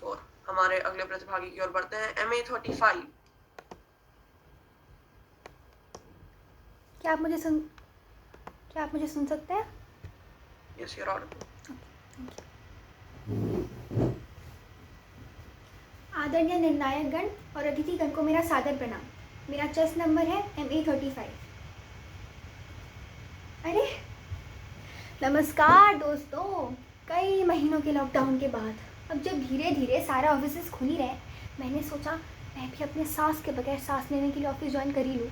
MA34। हमारे अगले प्रतिभागी की ओर बढ़ते हैं, MA35। क्या आप मुझे सुन सकते हैं? Yes, you're audible. आदरणीय निर्णायकगण और अतिथिगण को मेरा सादर प्रणाम। मेरा चेस्ट नंबर है MA35। अरे नमस्कार दोस्तों। कई महीनों के लॉकडाउन के बाद अब जब धीरे धीरे सारे ऑफिसेस खुल ही रहे, मैंने सोचा मैं भी अपने सास के बगैर सांस लेने के लिए ऑफिस ज्वाइन कर ही लूँ।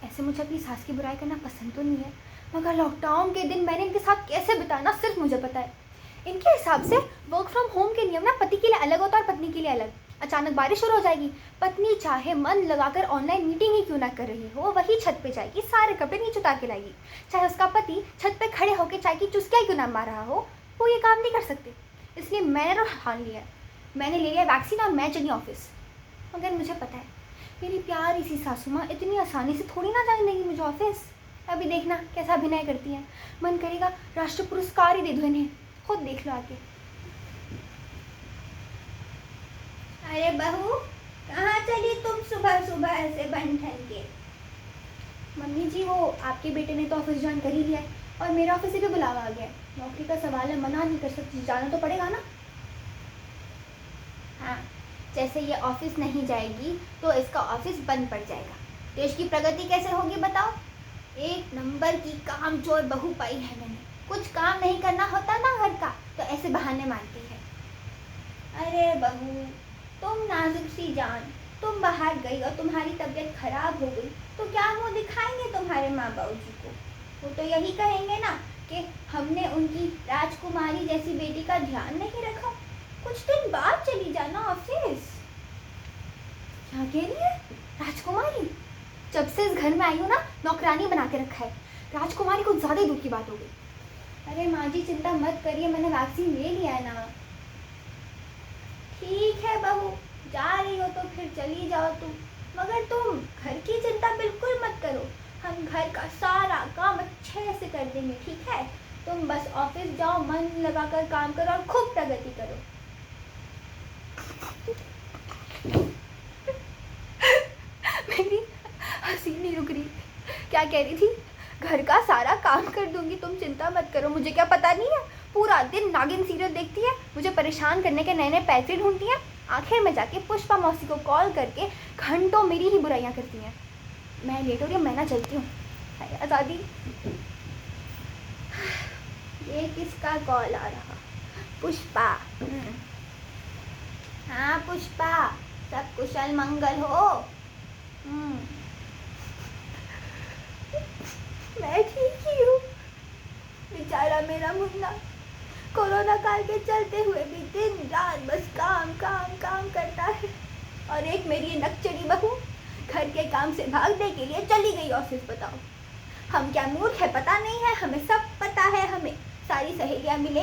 ऐसे मुझे अपनी सास की बुराई करना पसंद तो नहीं है, मगर लॉकडाउन के दिन मैंने इनके साथ कैसे बिताना सिर्फ मुझे पता है। इनके हिसाब से वर्क फ्रॉम होम के नियम ना पति के लिए अलग होता है और पत्नी के लिए अलग। अचानक बारिश शुरू हो जाएगी, पत्नी चाहे मन लगाकर ऑनलाइन मीटिंग ही क्यों ना कर रही हो, वही छत पे जाएगी, सारे कपड़े नीचे उतार के लाएगी। चाहे उसका पति छत पे खड़े होकर चाय की चुस्कियाँ क्यों ना मार रहा हो, वो ये काम नहीं कर सकते। इसलिए मैंने तो ठान लिया, मैंने ले लिया वैक्सीन और मैं चली ऑफिस। मगर मुझे पता है मेरी प्यारी सी सासू माँ इतनी आसानी से थोड़ी ना जाने देगी मुझे ऑफिस। अभी देखना कैसा अभिनय करती हैं, मन करेगा राष्ट्रीय पुरस्कार ही दे दो इन्हें, खुद देख लो आके। अरे बहू, कहाँ चली तुम सुबह सुबह ऐसे बन ठन के? मम्मी जी, वो आपके बेटे ने तो ऑफिस ज्वाइन कर ही लिया है और मेरा ऑफिस से भी बुलावा आ गया है। नौकरी का सवाल है, मना नहीं कर सकती, जाना तो पड़ेगा ना। हाँ, जैसे ये ऑफिस नहीं जाएगी तो इसका ऑफिस बंद पड़ जाएगा। देश की प्रगति कैसे होगी बताओ? एक नंबर की कामचोर बहू पाई है मैंने। कुछ काम नहीं करना होता ना घर का तो ऐसे बहाने मारती है। अरे बहू, तुम नाजुक सी जान, तुम बाहर गई और तुम्हारी तबीयत खराब हो गई तो क्या मुंह दिखाएंगे तुम्हारे माँ बाबू जी को? वो तो यही कहेंगे ना कि हमने उनकी राजकुमारी जैसी बेटी का ध्यान नहीं रखा। कुछ दिन बाद चली जाना ऑफिस। क्या कह रही है? राजकुमारी? जब से इस घर में आई हूँ ना, नौकरानी बना के रखा है। राजकुमारी कुछ ज्यादा ही दूर की बात हो गई। अरे माँ जी चिंता मत करिए, मैंने वैक्सीन ले लिया है ना। ठीक है बहू, जा रही हो तो फिर चली जाओ तुम, मगर तुम घर की चिंता बिल्कुल मत करो। हम घर का सारा काम अच्छे से कर देंगे, ठीक है? तुम बस ऑफिस जाओ, मन लगाकर काम करो और खूब प्रगति करो। मेरी हंसी नहीं रुक रही। क्या कह रही थी? घर का सारा काम कर दूंगी, तुम चिंता मत करो। मुझे क्या पता नहीं है? पूरा दिन नागिन सीरियल देखती है, मुझे परेशान करने के नए नए पैसे ढूंढती है, आखिर में जाके पुष्पा मौसी को कॉल करके घंटों मेरी ही बुराइयां करती हैं। मैं लेट हो रही हूँ, मैं ना चलती हूँ। आज़ादी। ये किसका कॉल आ रहा? पुष्पा। हाँ पुष्पा, सब कुशल मंगल हो? मैं ठीक ही हूँ। बेचारा मेरा मुन्ना कोरोना काल के चलते हुए भी दिन रात बस काम काम काम करता है। और एक मेरी नकचरी बहू घर के काम से भागने के लिए चली गई ऑफिस। बताओ हम क्या मूर्ख है? पता नहीं है? हमें सब पता है। हमें सारी सहेलियां मिले